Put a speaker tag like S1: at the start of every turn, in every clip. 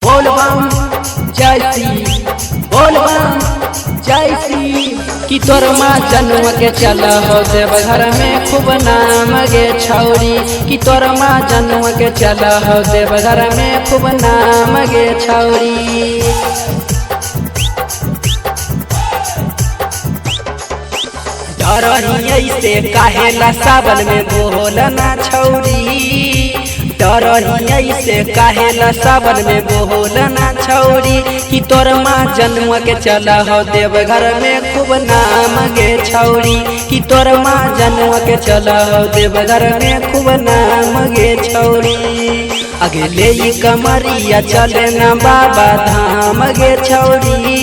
S1: बोल बम जय श्री बोल बम जय श्री कि तोर माँ जन्म के चल हो देवघर में खूब नाम गे छौरी कि तोर माँ जन्म के चल हो देवघर में खूब नाम गे छौरी। डरही ऐसे काहेला सावन में बोलना छौरी, डरही ऐसे काहेला सावन में बोलना छौरी कि तोर माँ जन्म के चला हो देवघर में खूब नाम गे छौरी कि तोर माँ जन्म के चला हो देवघर में खूब नाम गे छौरी। आगे ले कमरिया चले ना बाबा धाम गे छौरी,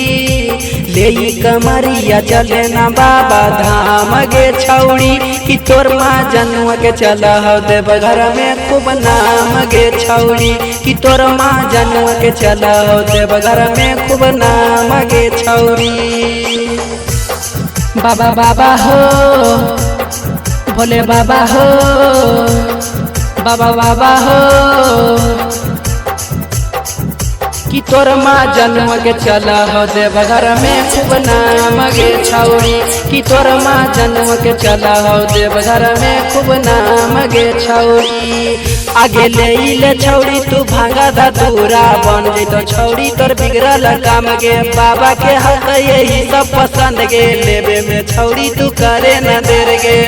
S1: ले कमरिया चले ना बाबा धाम गे छौरी कि तोर माँ जन्म के चला हो देवघर में खूब नाम गे छौरी कि तोर माँ जन्म के चला हो देवघर में खूब नाम गे छौरी। बाबा बाबा हो भोले बाबा हो, बाबा बाबा हो कि तोर माँ जन्म के चला हो देवघर में खूब नाम गे छौरी कि तोर माँ जन्म के चला हो देवघर में खूब नाम गे छौरी। आगे ले छौरी तू भांगा धतूरा बन जैतो छौरी तोर बिगड़ल काम गे बाबा के हक यही सब पसंद गे लेबे में छौरी तू करे न देर गे।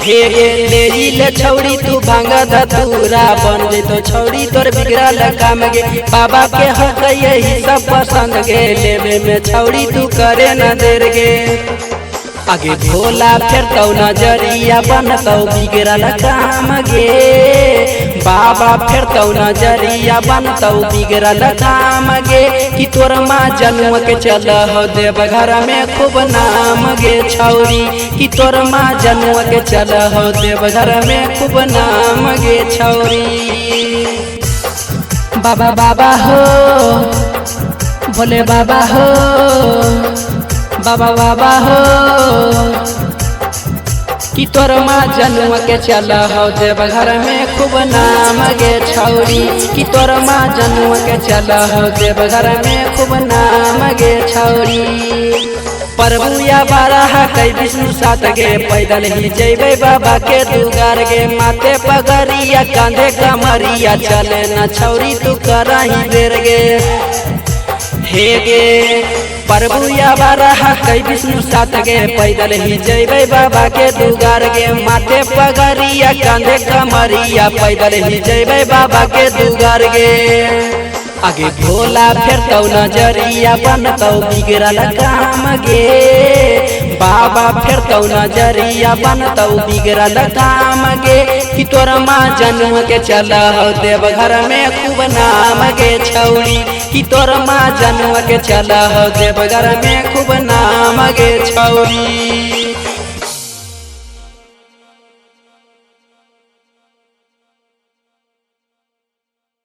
S1: हे ले छौरी तू भांगा धतूरा बन जैतो छौरी तोर बिगड़ल काम गे बाबा के हक यही सब पसंद गे लेबे में छौरी तू करे न देर गे। आगे भोला फिर तो नजरिया बनतो बिगड़ल काम गे बाबा फिर तो नजरिया बनतो बिगड़ल काम गे कि तोर माँ जन्म के चल हो देवघर में खूब नाम गे छौरी कि तोर माँ जन्म के चल हो देवघर में खूब नाम गे छौरी। बाबा बाबा हो भोले बाबा हो, बाबा बाबा हो कि तोर माँ जन्म के चल हो देवघर में खूब नाम गे छौरी कि तोर माँ जन्म के चल हो देवघर में खूब नाम गे छौरी। प्रभु या बारह कई विष्णु साथ गे पैदल ही जैबे बाबा के दुगार गे माथे पगरिया कांधे कमरिया चले न छौरी तू करही देर गे। हे गे प्रभु या बारह कई विष्णु साथ गे पैदल ही जैबे बाबा के दुगार गे माथे पगरिया कांधे कमरिया पैदल ही जैबे बाबा के दुगार गे। आगे भोला फिर तो नजरिया बनतो बिगड़ल काम गे बाबा फिर तो नजरिया बनतो बिगड़ल काम गे कि तोर माँ जन्म के चल हो देवघर में खूब नाम गे छौरी कि तोर माँ जन्म के चल हो देवघर में खूब नाम गे छौरी।